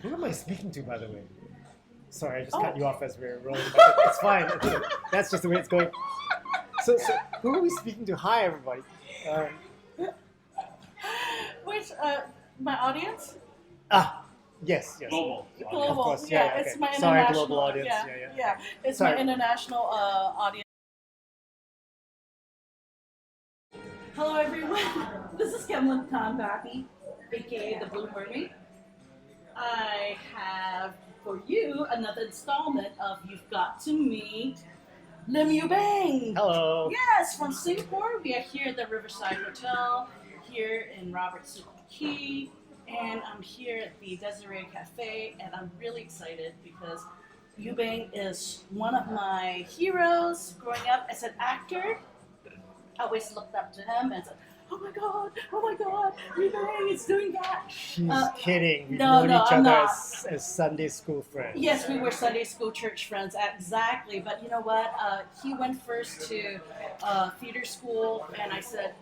Who am I speaking to, by the way? Sorry, I just Oh. cut you off as we're rolling, but it's fine. That's just the way it's going. So who are we speaking to? Hi, everybody. Which, my audience? Yes. Global. Global. Of course, Yeah, yeah, it's okay. my Sorry, international global audience. Yeah, Yeah. It's Sorry. my international audience. Hello, everyone. This is Kemlin Tanbaki, aka the Blue Mermaid. I have for you another installment of You've Got to Meet Lim Yu Beng. Hello. Yes, from Singapore. We are here at the Riverside Hotel, here in Robertson Key, and I'm here at the Desiree Cafe, and I'm really excited because Yu Beng is one of my heroes growing up as an actor. I always looked up to him and said, oh my god, Yu Beng is doing that. She's kidding. We've no, known no, each I'm other not. as Sunday school friends. Yes, we were Sunday school church friends, exactly. But you know what? He went first to theater school, and I said,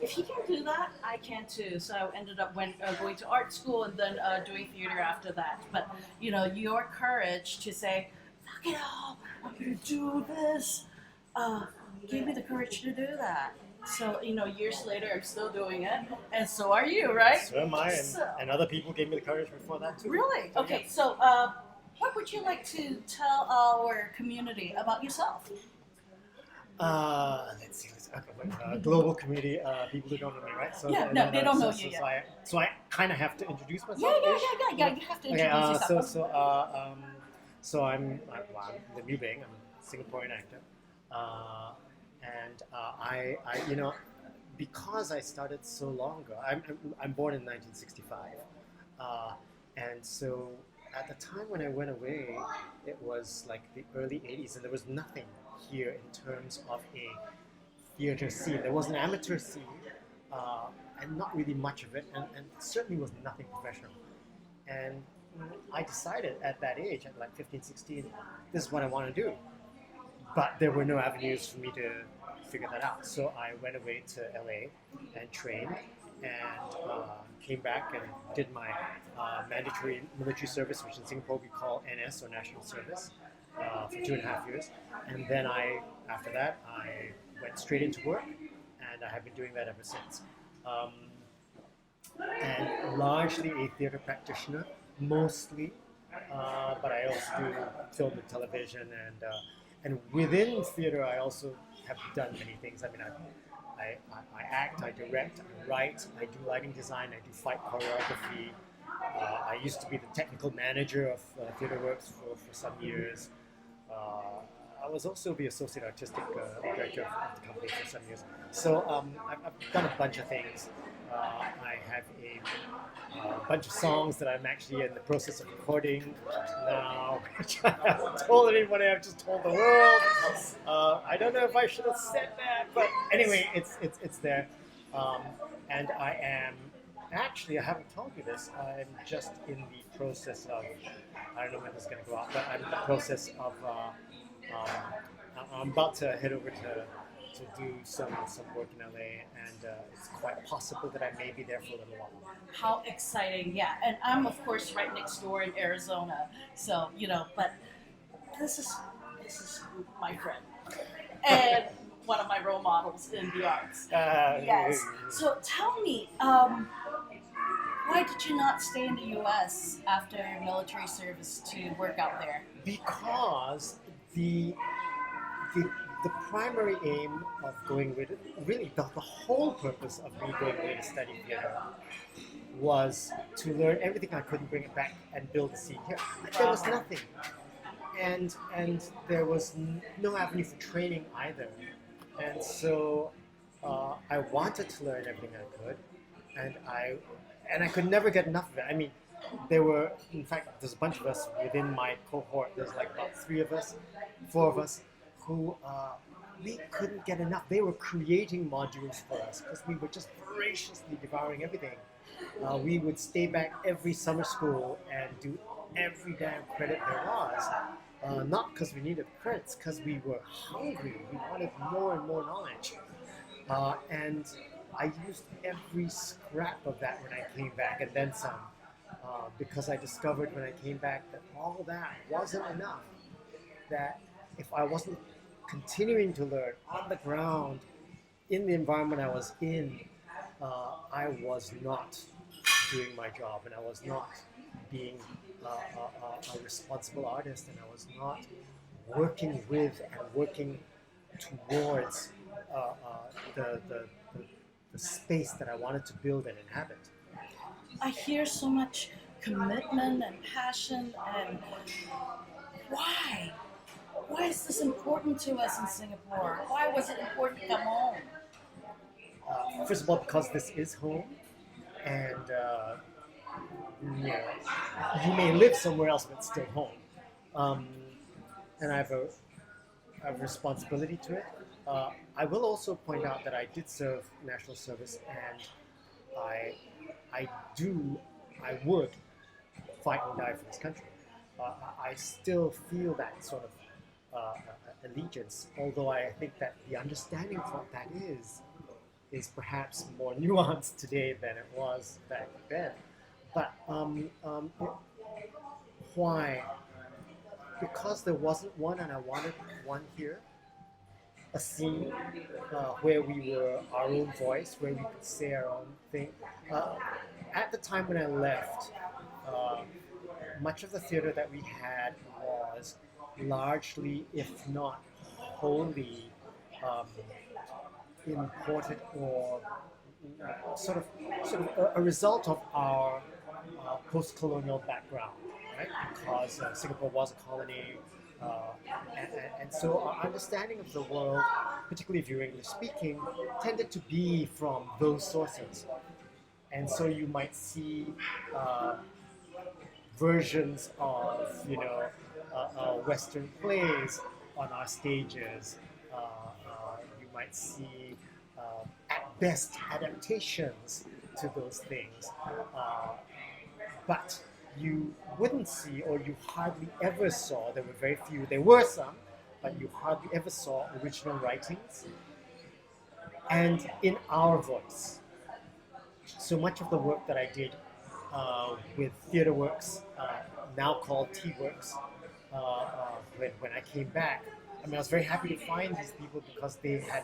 if he can do that, I can too. So I ended up going to art school and then doing theater after that. But you know, your courage to say, fuck it all, I'm gonna do this, gave me the courage to do that. So, you know, years later, I'm still doing it, and so are you, right? So am I, So- and other people gave me the courage before that too. Really? So, Okay, so what would you like to tell our community about yourself? Let's see. Global community, people who don't know me, right? So, Yeah, no, they don't know you yet. So I kind of have to introduce myself. Yeah, you have to introduce yourself. So I'm Lim Yu Beng. I'm a Singaporean actor, and I because I started so long ago. I'm born in 1965, and so at the time when I went away, it was like the early 80s, and there was nothing here in terms of a theater scene. There was an amateur scene, and not really much of it, and certainly was nothing professional. And I decided at that age, at like 15, 16, this is what I want to do. But there were no avenues for me to figure that out. So I went away to LA and trained, and came back and did my mandatory military service, which in Singapore we call NS, or National Service, for 2.5 years. And then after that, I went straight into work, and I have been doing that ever since. And largely a theater practitioner, mostly, but I also do film and television, and within theater, I also have done many things. I mean, I act, I direct, I write, I do lighting design, I do fight choreography. I used to be the technical manager of TheatreWorks for some years. I was also the associate artistic director of the company for some years. So I've done a bunch of things. I have a bunch of songs that I'm actually in the process of recording now, which I haven't told anybody. I've just told the world. I don't know if I should have said that, but anyway, it's there. And I am actually, I haven't told you this. I'm just in the process of, I don't know when this is going to go out, but I'm in the process of. I'm about to head over to do some work in LA, and it's quite possible that I may be there for a little while. How exciting, yeah. And I'm, of course, right next door in Arizona. So, you know, but this is my friend. And one of my role models in the arts. Yes. So tell me, why did you not stay in the U.S. after military service to work out there? Because the primary aim of going with it, really the whole purpose of me going away to study theater, was to learn everything I couldn't bring it back and build a scene here. There was nothing, and there was no avenue for training either, and so I wanted to learn everything I could, and I could never get enough of it. I mean, in fact, there's a bunch of us within my cohort. There's like about 4 of us, who we couldn't get enough. They were creating modules for us because we were just voraciously devouring everything. We would stay back every summer school and do every damn credit there was. Not because we needed credits, because we were hungry. We wanted more and more knowledge. And I used every scrap of that when I came back, and then some. because I discovered when I came back that all that wasn't enough. That if I wasn't continuing to learn on the ground in the environment I was in, I was not doing my job, and I was not being a responsible artist, and I was not working with and working towards uh, uh, the space that I wanted to build and inhabit. I hear so much commitment and passion, and why? Why is this important to us in Singapore? Why was it important to come home? First of all, because this is home, and you know, you may live somewhere else, but still home. Um, and I have a responsibility to it. I will also point out that I did serve national service, and I, I do, I would fight and die for this country. I still feel that sort of allegiance, although I think that the understanding of what that is perhaps more nuanced today than it was back then. But why? Because there wasn't one, and I wanted one here. A scene where we were our own voice, where we could say our own thing. Uh, at the time when I left, uh, much of the theater that we had was largely, if not wholly, um, imported or sort of a result of our post-colonial background, right? Because Singapore was a colony, and so our understanding of the world, particularly if you're English speaking, tended to be from those sources. And so you might see versions of Western plays on our stages. You might see at best adaptations to those things, but you wouldn't see, or you hardly ever saw. There were very few. There were some, but you hardly ever saw original writings and in our voice. So much of the work that I did with Theatre Works, now called T Works, when I came back, I mean, I was very happy to find these people because they had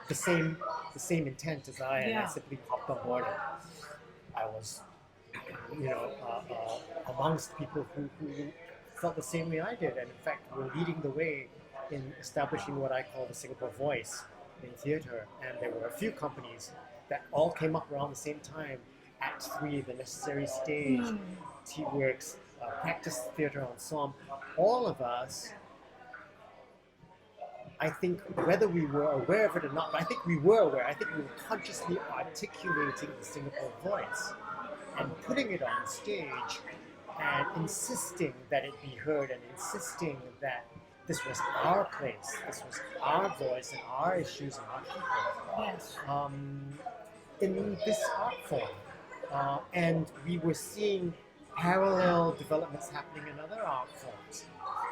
the same intent as I, and I simply hopped on board. And I was, amongst people who felt the same way I did, and in fact were leading the way in establishing what I call the Singapore voice in theatre. And there were a few companies that all came up around the same time: Act 3, The Necessary Stage, T Works, Practice Theatre Ensemble. All of us, I think, whether we were aware of it or not, but I think we were aware. I think we were consciously articulating the Singapore voice and putting it on stage and insisting that it be heard, and insisting that this was our place, this was our voice and our issues and our people. Yes. In this art form. And we were seeing parallel developments happening in other art forms.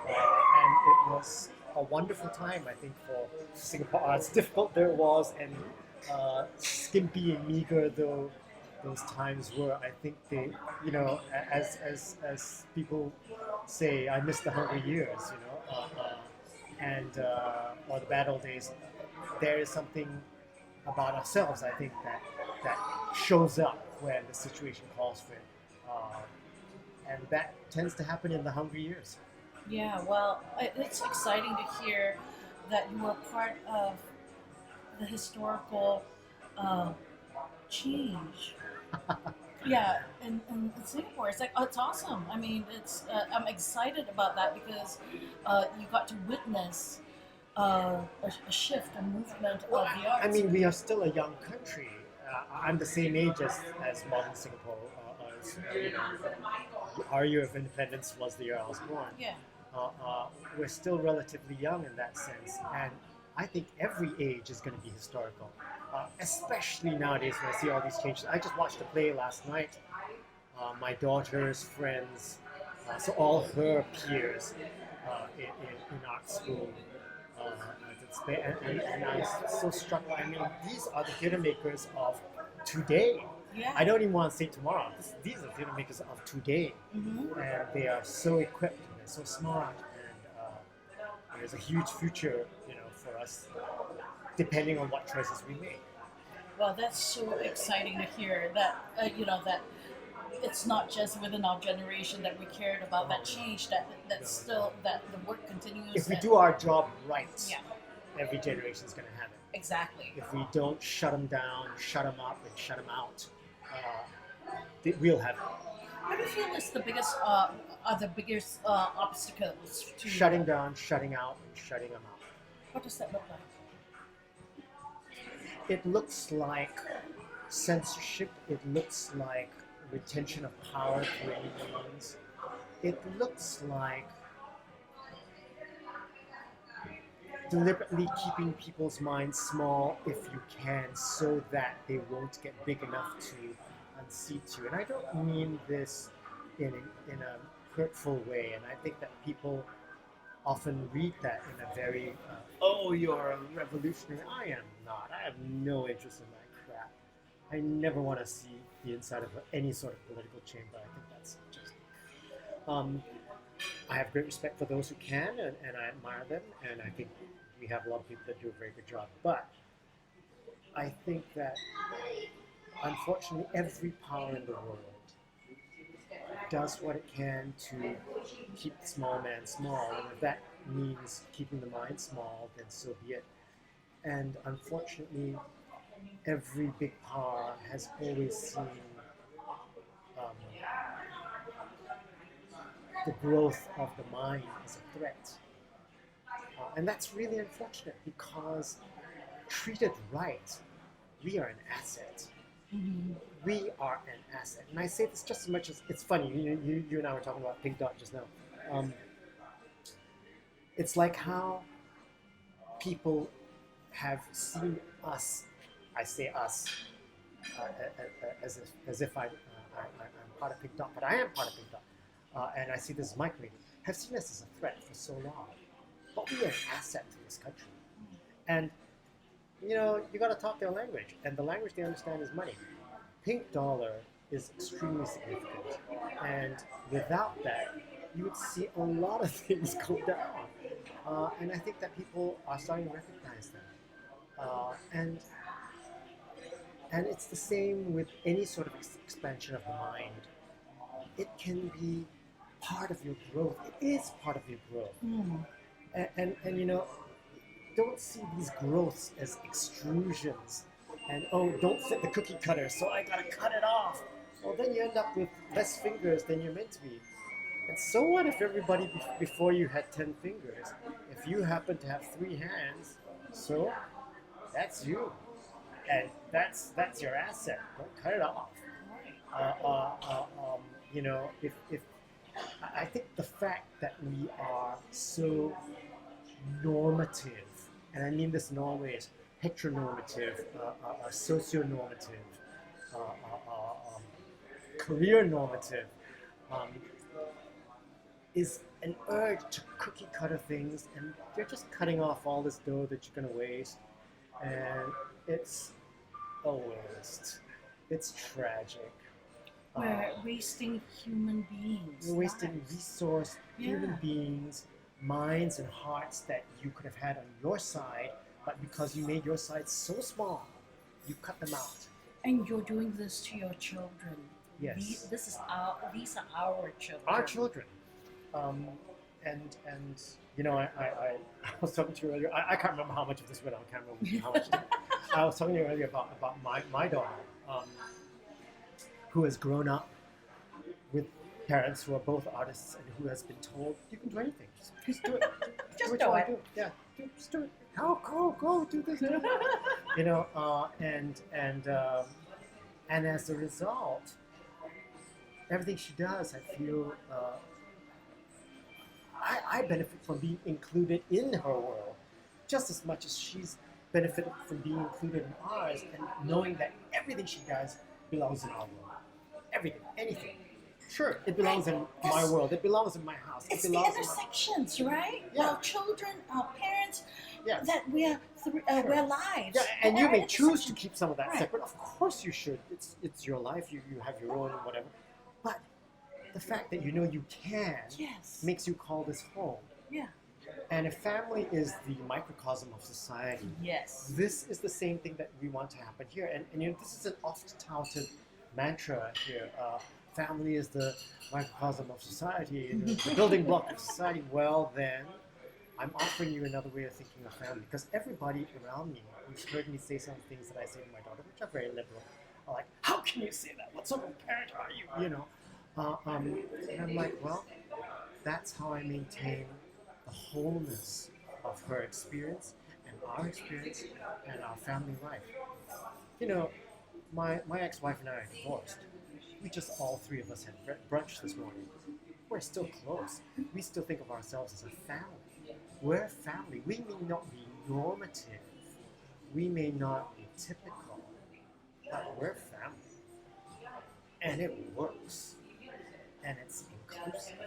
And it was a wonderful time, I think, for Singapore arts. Difficult though it was, and skimpy and meager though those times were, I think they, as people say, I miss the hungry years, or the bad old days. There is something about ourselves, I think, that shows up when the situation calls for it, and that tends to happen in the hungry years. Yeah, well, it's exciting to hear that you were part of the historical change. Yeah, in Singapore, it's awesome. I mean, I'm excited about that because you got to witness a shift, a movement of the arts. I mean, we are still a young country. I'm the same age as modern Singapore. Our year of independence was the year I was born. Yeah. We're still relatively young in that sense, and I think every age is going to be historical, especially nowadays when I see all these changes. I just watched a play last night. My daughter's friends, so all her peers in art school, and I was so struck. I mean, these are the theatre makers of today. Yeah. I don't even want to say tomorrow. These are theater makers of today, Mm-hmm. and they are so equipped and they're so smart, and there's a huge future, for us, depending on what choices we make. Well, that's so exciting to hear that, that it's not just within our generation that we cared about that change, that's still, that the work continues. If we and- do our job right, Yeah, every generation is going to have it. exactly. If we don't shut them down, shut them up, and shut them out, we'll have it. What do you feel is the biggest, are the biggest obstacles to Shutting down, shutting out, and shutting them out. What does that look like? It looks like censorship. It looks like retention of power through any means. It looks like deliberately keeping people's minds small if you can, so that they won't get big enough to unseat you. And I don't mean this in a hurtful way. And I think that people often read that in a very, oh, you're a revolutionary. I am not. I have no interest in that crap. I never want to see the inside of any sort of political chamber. I think that's just... I have great respect for those who can, and I admire them, and I think we have a lot of people that do a very good job. But I think that, unfortunately, every power in the world does what it can to keep the small man small, and if that means keeping the mind small, then so be it. And unfortunately, every big power has always seen the growth of the mind as a threat. And that's really unfortunate, because treated right, we are an asset. Mm-hmm. We are an asset. And I say this just as much as, it's funny, you and I were talking about Pink Dot just now. It's like how people have seen us, I say us, as if I'm part of Pink Dot, but I am part of Pink Dot. And I see this as my community, have seen us as a threat for so long. But we are an asset to this country. And, you got to talk their language. And the language they understand is money. Pink dollar is extremely significant. And without that, you would see a lot of things go down. And I think that people are starting to recognize that. And it's the same with any sort of expansion of the mind. It can be part of your growth. It is part of your growth. Mm. And don't see these growths as extrusions. And, oh, don't fit the cookie cutter, so I gotta cut it off. Well, then you end up with less fingers than you're meant to be. And so what if everybody before you had 10 fingers? If you happen to have 3 hands, so that's you. And that's your asset. Don't cut it off. If I think the fact that we are so normative, and I mean this in all ways, heteronormative, socio-normative, career normative, is an urge to cookie cutter things, and you're just cutting off all this dough that you're going to waste, and it's a waste. It's tragic. We're wasting human beings. We're wasting lives. resource, human Yeah. beings, minds and hearts that you could have had on your side, but because you made your side so small, you cut them out. And you're doing this to your children. Yes. These are our children. Our children. I was talking to you earlier. I can't remember how much of this went on camera. How much I was talking to you earlier about my daughter, who has grown up with parents who are both artists and who has been told, you can do anything. Just do it. Just what do you wanna it. do. Yeah, just do it. Go, do this. Do that. And as a result, everything she does, I feel, I benefit from being included in her world just as much as she's benefited from being included in ours, and knowing that everything she does belongs in our world. Everything, anything. Sure, it belongs in my world. It belongs in my house. It's It the belongs intersections, right? Yeah. Our children, our parents, Yes. that we're we're lives. Yeah, and you may choose to intersection. keep some of that Right. separate. Of course you should. It's your life. You have your own whatever. But the fact that you know you can Yes. makes you call this home. Yeah. And if family is the microcosm of society, Yes. this is the same thing that we want to happen here. And you know, this is an oft-touted mantra here. Family is the microcosm of society, you know, the building block of society. Well, then, I'm offering you another way of thinking of family, because everybody around me who's heard me say some things that I say to my daughter, which are very liberal, are like, "How can you say that? What sort of parent are you?" You know, and I'm like, well, that's how I maintain the wholeness of her experience and our experience and our family life. You know, my ex-wife and I are divorced. We just all three of us had brunch this morning. We're still close. We still think of ourselves as a family. We're a family. We may not be normative. We may not be typical, but we're family. And it works. And it's inclusive.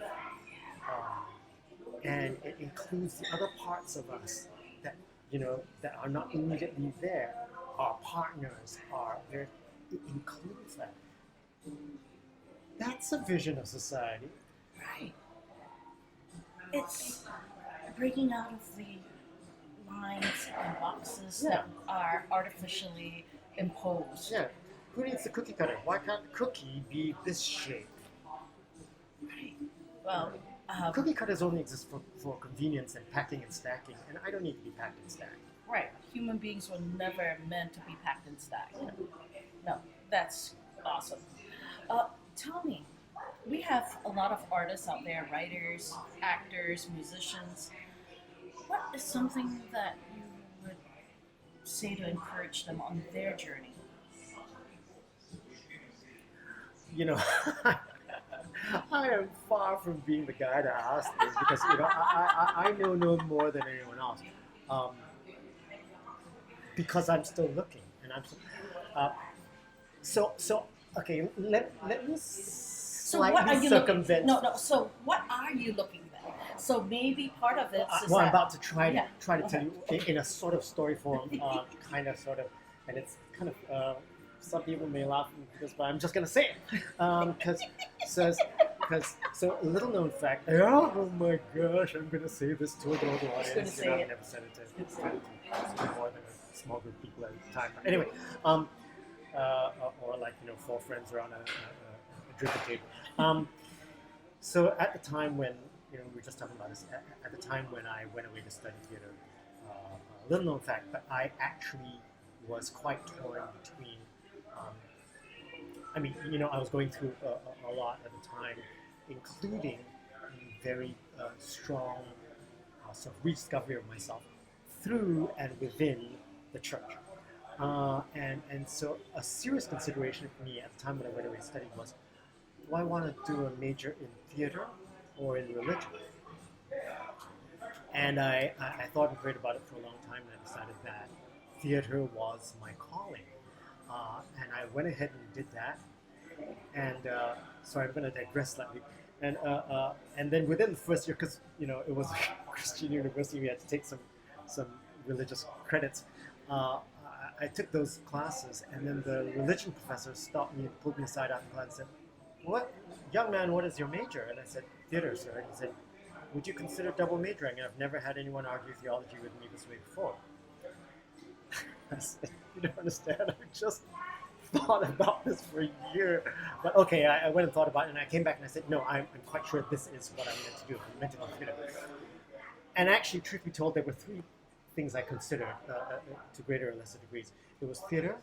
And it includes the other parts of us that, you know, that are not immediately there. Our partners are there. It includes that. That's a vision of society. Right. It's breaking out of the lines and boxes that are artificially imposed. Yeah. Who needs the cookie cutter? Why can't the cookie be this shape? Right. Well, Cookie cutters only exist for convenience and packing and stacking, and I don't need to be packed and stacked. right. Human beings were never meant to be packed and stacked. No, that's awesome. Tell me, we have a lot of artists out there, writers, actors, musicians. What is something that you would say to encourage them on their journey? You know, I am far from being the guy to ask this, because you know I know no more than anyone else, because I'm still looking, and I'm so okay. Let me So what are slightly you circumvent. looking? No. So what are you looking then? So maybe part of it is Well, I'm that, about to try to Yeah, tell okay. you in a sort of story form, kind of, sort of, and it's kind of. Some people may laugh at this, but I'm just gonna say it, because so a little known fact. Oh my gosh, I'm gonna say this to a global audience. say I've it. never said it to more than a small group of people at a time. But anyway, or like, you know, 4 friends around a drinking table. So at the time when, you know, we were just talking about this, at the time when I went away to study theater, a little known fact, but I actually was quite torn between. I mean, you know, I was going through a lot at the time, including a very strong sort of rediscovery of myself through and within the church. And so a serious consideration for me at the time when I went away studying was, do I want to do a major in theater or in religion? And I thought and prayed about it for a long time, and I decided that theater was my calling. And I went ahead and did that. And sorry, I'm going to digress slightly. And then within the first year, because, you know, it was a Christian university, we had to take some religious credits. I took those classes, and then the religion professor stopped me and pulled me aside after class and said, "What, young man, what is your major?" And I said, "Theater, sir." And he said, "Would you consider double majoring?" And I've never had anyone argue theology with me this way before. I said, "You don't understand. I just thought about this for a year." But okay, I went and thought about it, and I came back and I said, "No, I'm quite sure this is what I'm meant to do. I'm meant to do theater." And actually, truth be told, there were 3 things I considered to greater or lesser degrees. It was theater,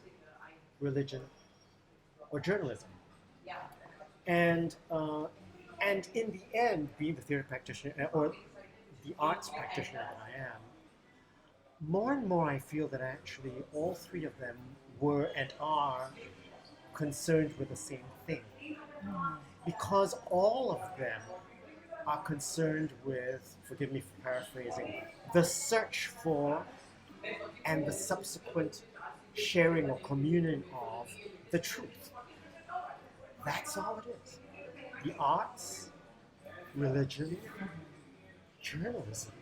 religion, or journalism. And in the end, being the theater practitioner or the arts practitioner that I am, more and more I feel that actually all 3 of them were and are concerned with the same thing. Because all of them are concerned with, forgive me for paraphrasing, the search for and the subsequent sharing or communion of the truth. That's all it is. The arts, religion, journalism,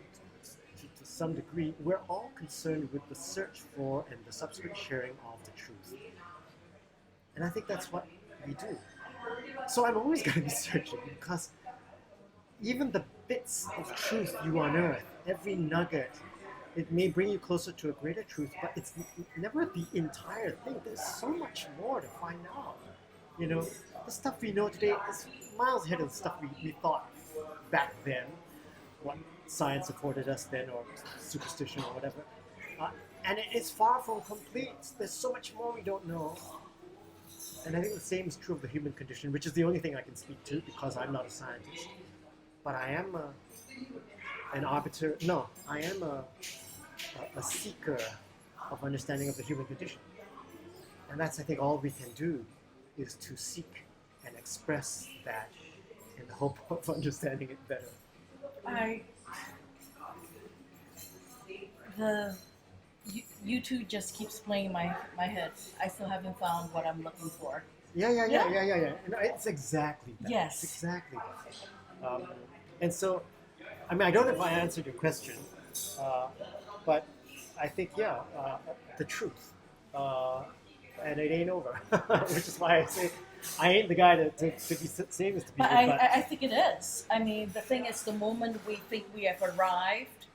to some degree, we're all concerned with the search for and the subsequent sharing of the truth. And I think that's what we do. So I'm always going to be searching because even the bits of truth you unearth, every nugget, it may bring you closer to a greater truth, but it's never the entire thing. There's so much more to find out. You know, the stuff we know today is miles ahead of the stuff we thought back then, what science afforded us then, or superstition or whatever. And it's far from complete. There's so much more we don't know. And I think the same is true of the human condition, which is the only thing I can speak to because I'm not a scientist. But I am an arbiter. No, I am a seeker of understanding of the human condition. And that's, I think, all we can do is to seek and express that in the hope of understanding it better. You two just keeps playing my head. I still haven't found what I'm looking for. Yeah. And it's exactly that. Yes. It's exactly that. And so, I mean, I don't know if I answered your question, but I think, the truth. And it ain't over, which is why I say I ain't the guy to be saying this to people. But I think it is. I mean, the thing is, the moment we think we have arrived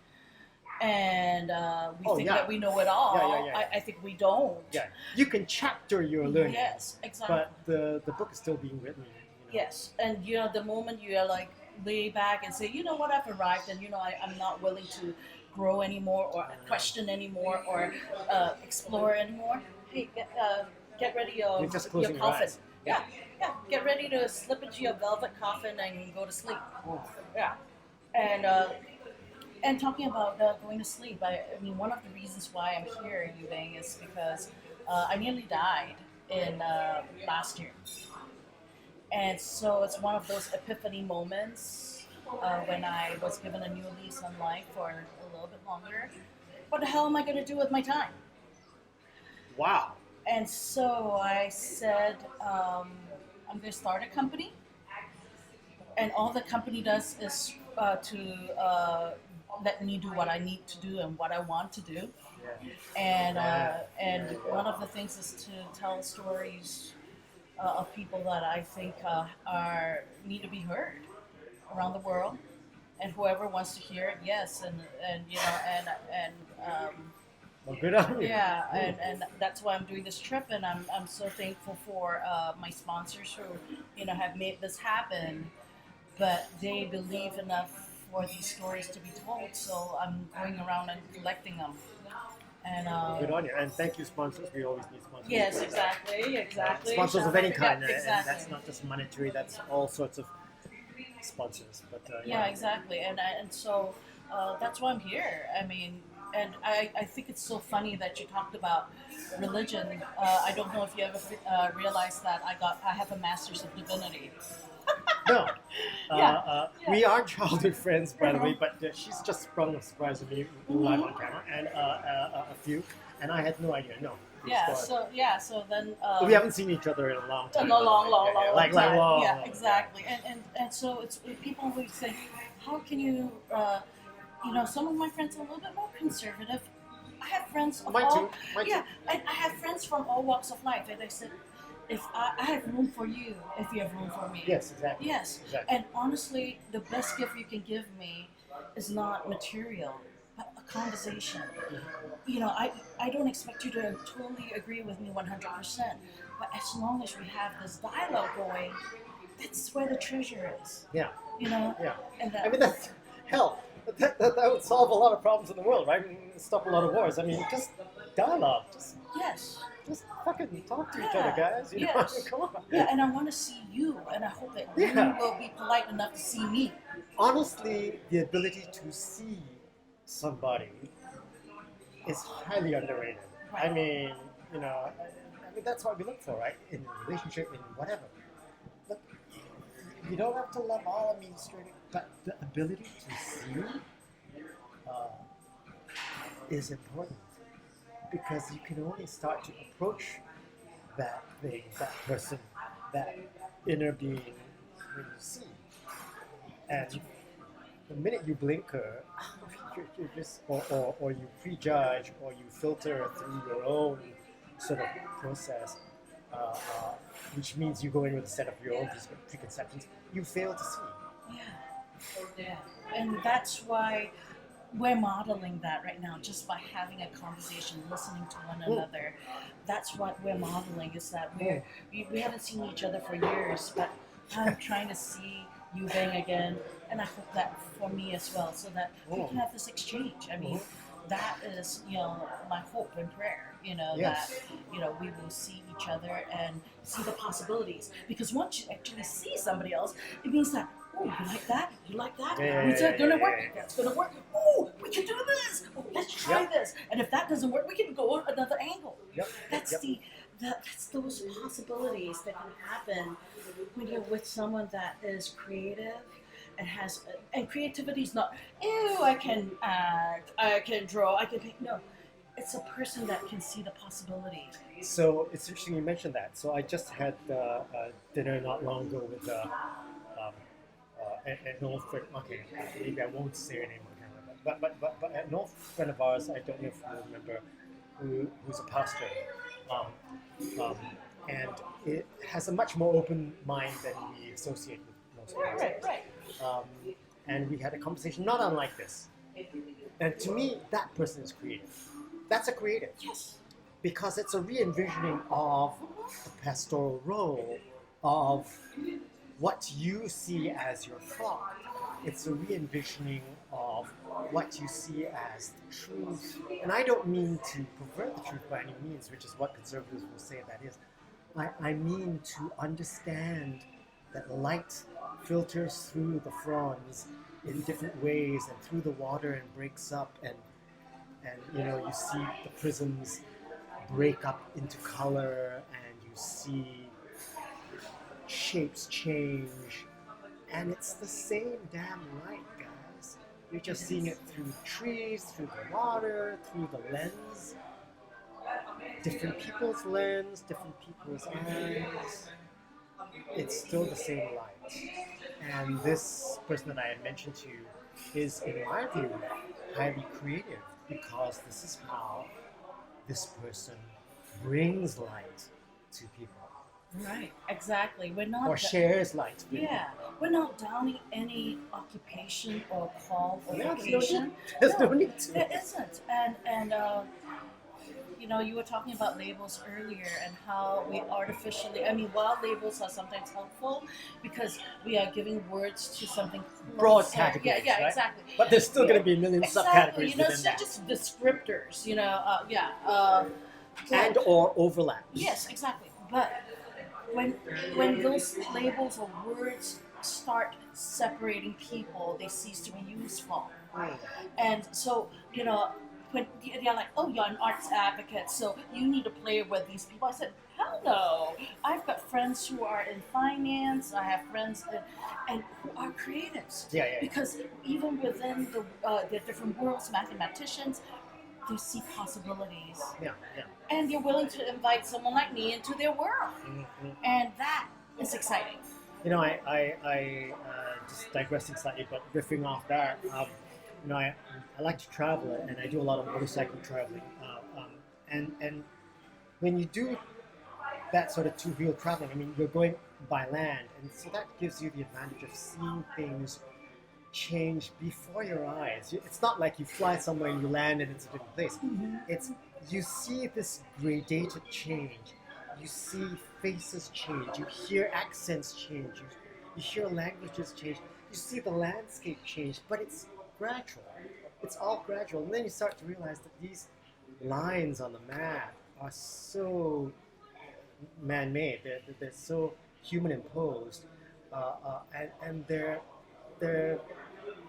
and we think that we know it all, I think we don't. Yeah, you can chapter your learning. Yes, exactly. But the book is still being written. Yes, and the moment you are like lay back and say, you know what, I've arrived, and I'm not willing to grow anymore or question anymore or explore anymore. Hey, get ready your coffin. Eyes. Yeah, get ready to slip into your velvet coffin and go to sleep. Oh. Yeah, and talking about going to sleep, I mean, one of the reasons why I'm here in Yu Beng is because I nearly died in last year. And so it's one of those epiphany moments when I was given a new lease on life for a little bit longer. What the hell am I going to do with my time? Wow. And so I said, I'm going to start a company. And all the company does is to let me do what I need to do and what I want to do. Yeah. And one of the things is to tell stories of people that I think need to be heard around the world, and whoever wants to hear it, yes, well, good on you. Yeah, and that's why I'm doing this trip, and I'm so thankful for my sponsors who have made this happen, but they believe enough for these stories to be told, so I'm going around and collecting them. And good on you, and thank you, sponsors. We always need sponsors. Yes, exactly. Sponsors of any kind, yeah, exactly. And that's not just monetary. That's all sorts of sponsors. But yeah, exactly, and so that's why I'm here. I mean, and I think it's so funny that you talked about religion. I don't know if you ever realized that I have a master's of divinity. No. Yeah. We are childhood friends, by the way, but she's just sprung a surprise on me live on camera, and a few, and I had no idea. No. Yeah. So then. We haven't seen each other in a long time. In a long time. Long. Yeah, exactly. And so it's people who say, how can you, some of my friends are a little bit more conservative. I have friends of Mine too. I have friends from all walks of life, and I said, if I have room for you, if you have room for me. Yes, exactly. Yes. Exactly. And honestly, the best gift you can give me is not material, but a conversation. I don't expect you to totally agree with me 100%, but as long as we have this dialogue going, that's where the treasure is. Yeah. Yeah. And I mean, that's hell. That would solve a lot of problems in the world, right? Stop a lot of wars. I mean, just dialogue. Just fucking talk to each other, guys. You know? Come on. Yeah, and I want to see you, and I hope that you will be polite enough to see me. Honestly, the ability to see somebody is highly underrated. Right. I mean, that's what we look for, right? In a relationship, in whatever. Look, you don't have to love all of me straight, but the ability to see is important. Because you can only start to approach that thing, that person, that inner being when you see. And the minute you blink her, you're just, or you prejudge, or you filter through your own sort of process, which means you go in with a set of your own preconceptions, you fail to see. Yeah, and that's why we're modeling that right now, just by having a conversation, listening to one another. That's what we're modeling, is that we haven't seen each other for years, but I'm trying to see you Beng again, and I hope that for me as well, so that we can have this exchange. I mean, that is, my hope and prayer, Yes. that, we will see each other and see the possibilities. Because once you actually see somebody else, it means that, oh, you like that? You like that? Is that gonna work? That's gonna work. Oh, we can do this. Oh, let's try this. And if that doesn't work, we can go another angle. That's that's those possibilities that can happen when you're with someone that is creative and and creativity is not, ew, I can act, I can draw, I can paint. No, it's a person that can see the possibility. So it's interesting you mentioned that. So I just had dinner not long ago with an old friend. Okay, maybe I won't say her name on camera, but an old friend of ours. I don't know if you remember, who's a pastor, and it has a much more open mind than we associate with most pastors. Right. And we had a conversation not unlike this. And to me, that person is creative. That's a creative. Yes. Because it's a re-envisioning of the pastoral role, of what you see as your thought. It's a re-envisioning of what you see as the truth. And I don't mean to pervert the truth by any means, which is what conservatives will say that is. I mean to understand that light filters through the fronds in different ways and through the water and breaks up, and you see the prisms break up into color, and you see shapes change, and it's the same damn light, guys. You're just seeing it through trees, through the water, through the lens, different people's lens, different people's eyes. It's still the same light. And this person that I had mentioned to you is, in my view, highly creative, because this is how this person brings light to people. Right, exactly. We're not Or shares light with yeah, we're not downing any occupation or call or people. vocation. There's no need to. There isn't. And you were talking about labels earlier and how we artificially, while labels are sometimes helpful because we are giving words to something Broad closer. categories, Yeah, right? exactly. But there's still going to be a million Exactly. subcategories within It's that. just descriptors, And or overlaps. Yes, exactly. But when those labels or words start separating people, they cease to be useful. And so, when they're like, oh, you're an arts advocate, so you need to play with these people. I said, hell no. I've got friends who are in finance. I have friends and who are creatives. Yeah. Because even within the different worlds, mathematicians, they see possibilities. Yeah. And they're willing to invite someone like me into their world. Mm-hmm. And that is exciting. I just digressing slightly, but riffing off that, I like to travel, and I do a lot of motorcycle traveling. And when you do that sort of two-wheel traveling, you're going by land, and so that gives you the advantage of seeing things change before your eyes. It's not like you fly somewhere and you land and it's a different place. Mm-hmm. It's you see this gradated change. You see faces change. You hear accents change. You hear languages change. You see the landscape change, but it's gradual. It's all gradual. And then you start to realize that these lines on the map are so man-made. They're so human-imposed, and they're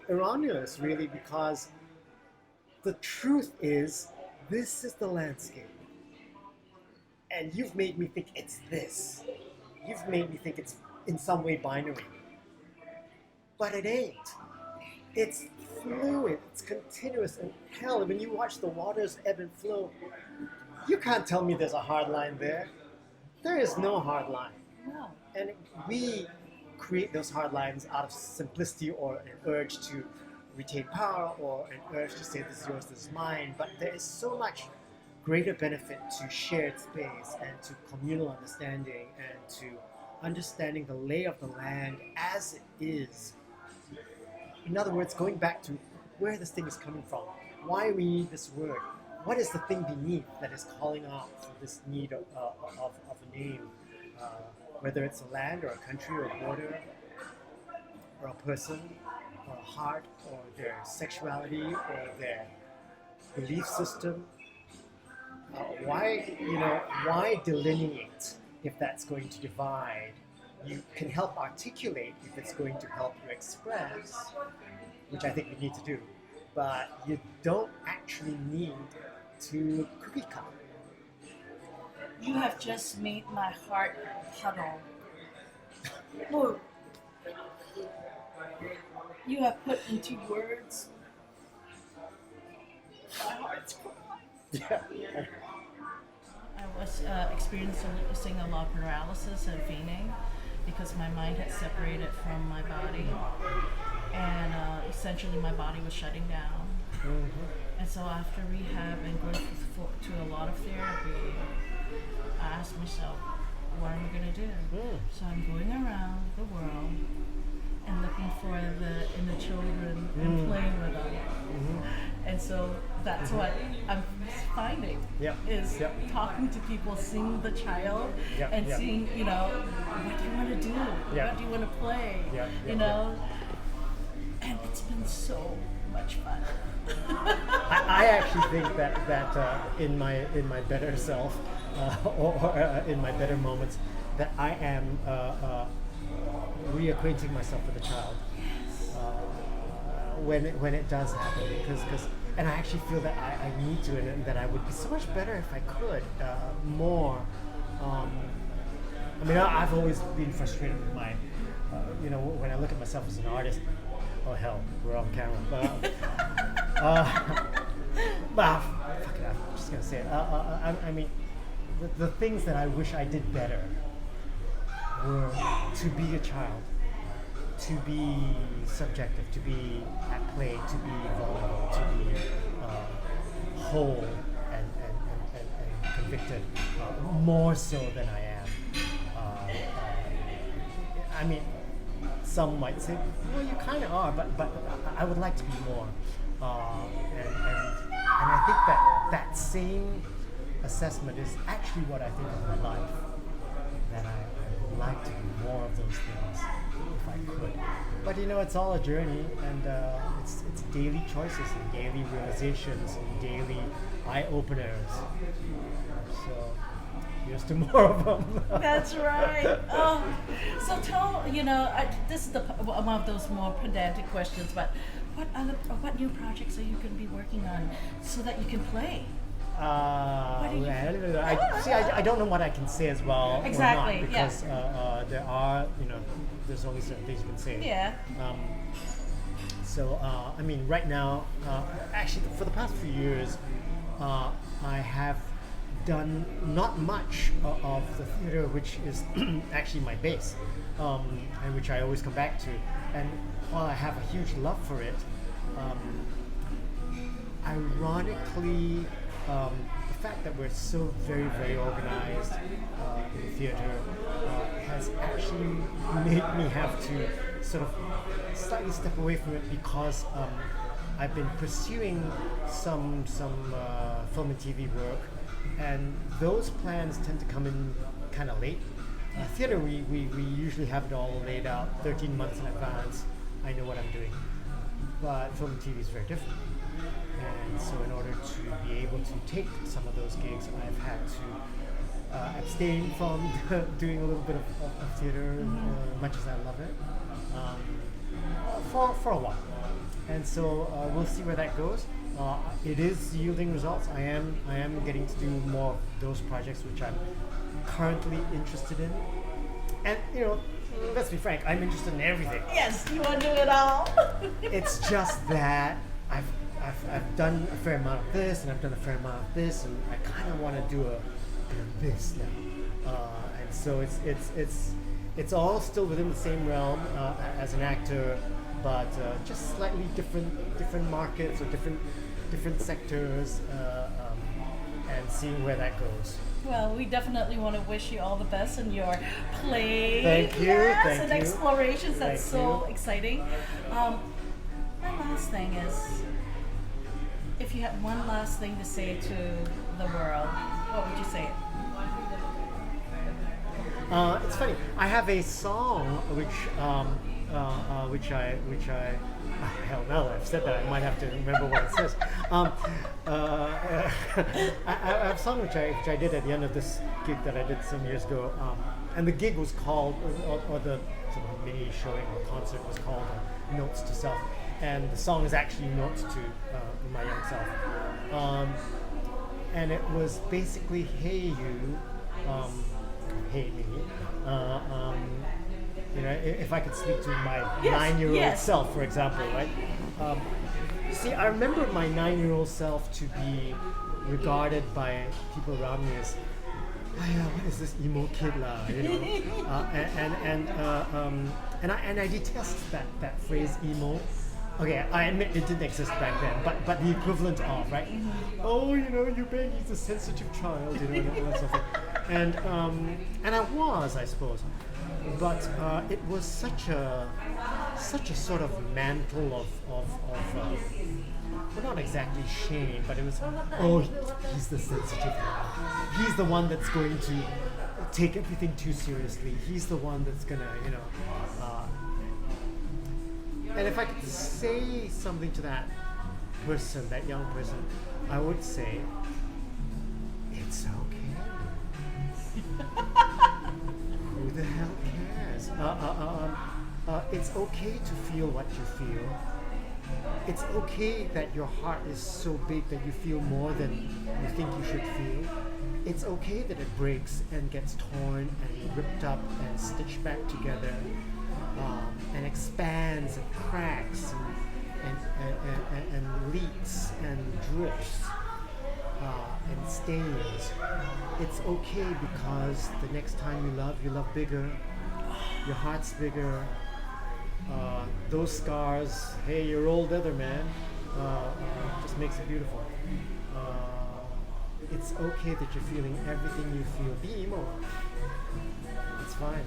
erroneous, really, because the truth is, this is the landscape. And you've made me think it's this. You've made me think it's in some way binary. But it ain't. It's fluid, it's continuous, and hell, when you watch the waters ebb and flow, you can't tell me there's a hard line there. There is no hard line. No. And we create those hard lines out of simplicity or an urge to retain power or an urge to say this is yours, this is mine. But there is so much greater benefit to shared space and to communal understanding and to understanding the lay of the land as it is. In other words, going back to where this thing is coming from, why we need this word, what is the thing beneath that is calling out for this need of a name, whether it's a land or a country or a border or a person or a heart or their sexuality or their belief system. Why delineate if that's going to divide? You can help articulate if it's going to help you express, which I think we need to do, but you don't actually need to cookie cut. You have just made my heart puddle. Look, you have put into words my heart's crying. Yeah. I was experiencing a lot of paralysis and fainting because my mind had separated from my body, and essentially my body was shutting down. Mm-hmm. And so after rehab and going to a lot of therapy, I asked myself, what am I going to do? So I'm going around the world and looking for the inner children and playing with them. And so that's what I'm finding is talking to people, seeing the child and seeing, what do you want to do? What do you want to play? And it's been so much fun. I actually think that in my better self or in my better moments, that I am reacquainting myself with the child when it does happen, because and I actually feel that I need to, and that I would be so much better if I could more. I've always been frustrated with my when I look at myself as an artist. Oh hell, we're on camera. Fuck it, I'm just gonna say it. The things that I wish I did better were to be a child, to be subjective, to be at play, to be vulnerable, to be whole and convicted, more so than I am. Some might say, well, you kind of are, but I would like to be more. And I think that same assessment is actually what I think of my life. That I would like to do more of those things if I could. But it's all a journey, and it's daily choices and daily realizations and daily eye openers. So here's to more of them. That's right. So tell, this is one of those more pedantic questions, but what new projects are you going to be working on so that you can play? I don't know what I can say as well. Exactly. Or not, because there are, there's only certain things you can say. Yeah. Right now, actually, for the past few years, I have done not much of the theater, which is actually my base, and which I always come back to. And while I have a huge love for it, ironically, the fact that we're so very, very organized in the theater has actually made me have to sort of slightly step away from it, because I've been pursuing some film and TV work, and those plans tend to come in kind of late. Theater, we usually have it all laid out 13 months in advance. I know what I'm doing. But film and TV is very different. And so in order to be able to take some of those gigs, I've had to abstain from doing a little bit of theater, much as I love it, for a while. And so we'll see where that goes. It is yielding results. I am getting to do more of those projects which I'm currently interested in. And let's be frank, I'm interested in everything. Yes, you want to do it all. It's just that I've done a fair amount of this, and I've done a fair amount of this, and I kind of want to do a bit of this now. And so it's all still within the same realm as an actor, but just slightly different markets or different sectors, and seeing where that goes. Well, we definitely want to wish you all the best in your play. Thank you, Yes, thank and you. explorations. That's Thank so you. exciting. My last thing is, if you had one last thing to say to the world, what would you say? It's funny. I have a song which I hell, now that I've said that, I might have to remember what it says. I have a song which I did at the end of this gig that I did some years ago, and the gig was called, or the sort of mini showing or concert was called Notes to Self, and the song is actually Notes to My Young Self, and it was basically, hey you, hey me, you know, if I could speak to my Yes, 9-year-old yes. self, for example, right? See, I remember my 9-year-old self to be regarded by people around me as, oh yeah, what is this emo kid lah, you know? And I detest that phrase emo. Okay, I admit it didn't exist back then, but the equivalent of, right? Oh, you know, Yu Beng, he's a sensitive child, you know, and all that sort of thing. And I was, I suppose, but it was such a sort of mantle of well, not exactly shame, but it was, oh, he's the sensitive one. He's the one that's going to take everything too seriously. He's the one that's gonna, you know. And if I could say something to that person, that young person, I would say, it's okay. Who the hell cares? It's okay to feel what you feel. It's okay that your heart is so big that you feel more than you think you should feel. It's okay that it breaks and gets torn and ripped up and stitched back together, and expands and cracks and leaks and drips, and stains. It's okay because the next time you love bigger, your heart's bigger. Those scars, hey, you're old leather, man, just makes it beautiful. It's okay that you're feeling everything you feel. Be emo. It's fine.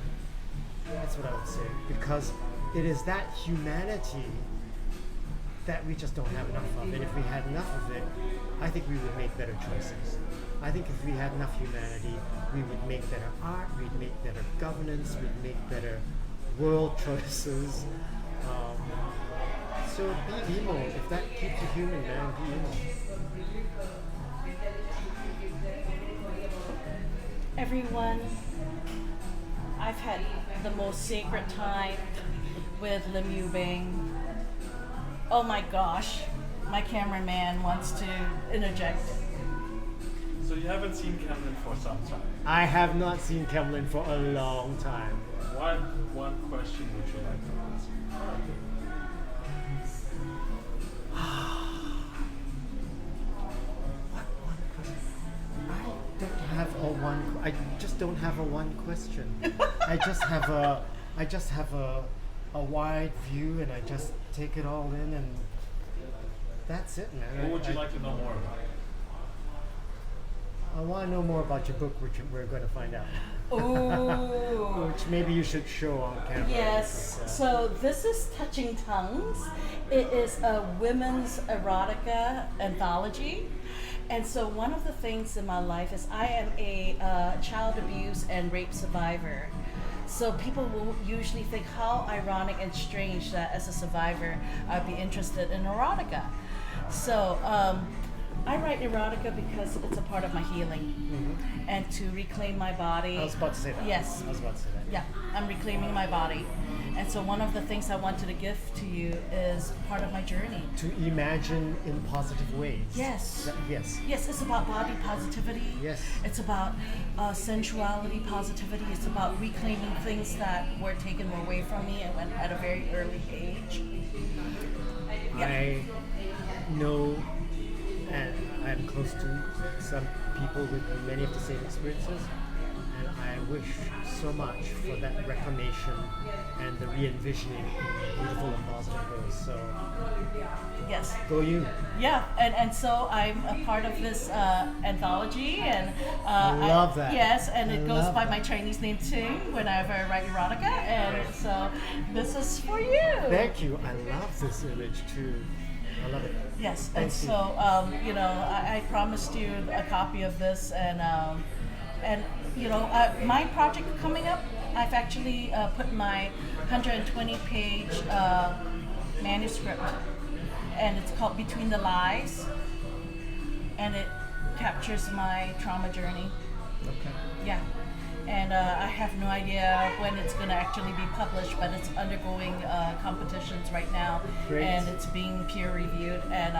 That's what I would say. Because it is that humanity that we just don't have enough of. And if we had enough of it, I think we would make better choices. I think if we had enough humanity, we would make better art, we'd make better governance, we'd make better world choices. So be emo. If that keeps you human, man, be emo. Everyone, I've had the most sacred time with Lim Yu Beng. Oh my gosh, my cameraman wants to interject. So you haven't seen Camden for some time. I have not seen Kemlin for a long time. What one question would you like to ask? I just don't have a one question. I just have a wide view, and I just take it all in, and that's it, man. What would you like to know more about? I want to know more about your book, which we're going to find out. Ooh. Which maybe you should show on camera. Yes. because, So this is Touching Tongues. It is a women's erotica anthology. And so one of the things in my life is I am a child abuse and rape survivor. So people will usually think how ironic and strange that as a survivor I'd be interested in erotica. So I write erotica because it's a part of my healing and to reclaim my body. I was about to say that. Yes. I was about to say that. Yeah, I'm reclaiming my body. And so one of the things I wanted to give to you is part of my journey. To imagine in positive ways. Yes. Yes. Yes, it's about body positivity. Yes. It's about sensuality positivity. It's about reclaiming things that were taken away from me and went at a very early age. Yeah. I know, and I'm close to some people with many of the same experiences, and I wish so much for that reclamation and the re-envisioning in beautiful and positive ways. So Yes. go you. Yeah, and so I'm a part of this anthology, and I love that. Yes, and I it goes love by that. my Chinese name Ting whenever I write erotica, and so this is for you. Thank you. I love this image too. I love it. Yes, Thank and you. so I promised you a copy of this, and my project coming up. I've actually put my 120-page manuscript, and it's called Between the Lies, and it captures my trauma journey. Okay. Yeah. And I have no idea when it's going to actually be published, but it's undergoing competitions right now, Great. and it's being peer reviewed. And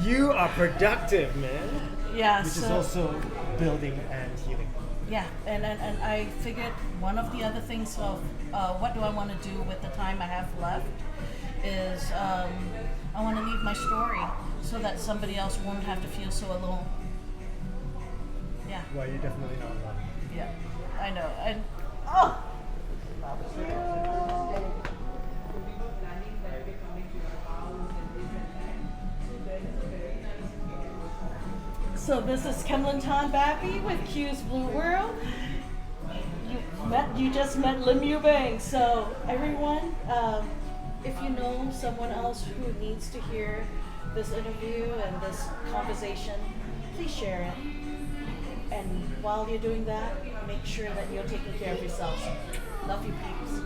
You are productive, man. yeah, Which is so also building and healing. yeah, and I figured one of the other things of what do I want to do with the time I have left is I want to leave my story so that somebody else won't have to feel so alone. Yeah, Well, you're definitely not alone. yeah, I know, and oh. So this is Kemlyn Tan Bappy with Q's Blue World. You just met Lim Yu Beng. So everyone, if you know someone else who needs to hear this interview and this conversation, please share it. And while you're doing that, make sure that you're taking care of yourselves. Love you, peeps.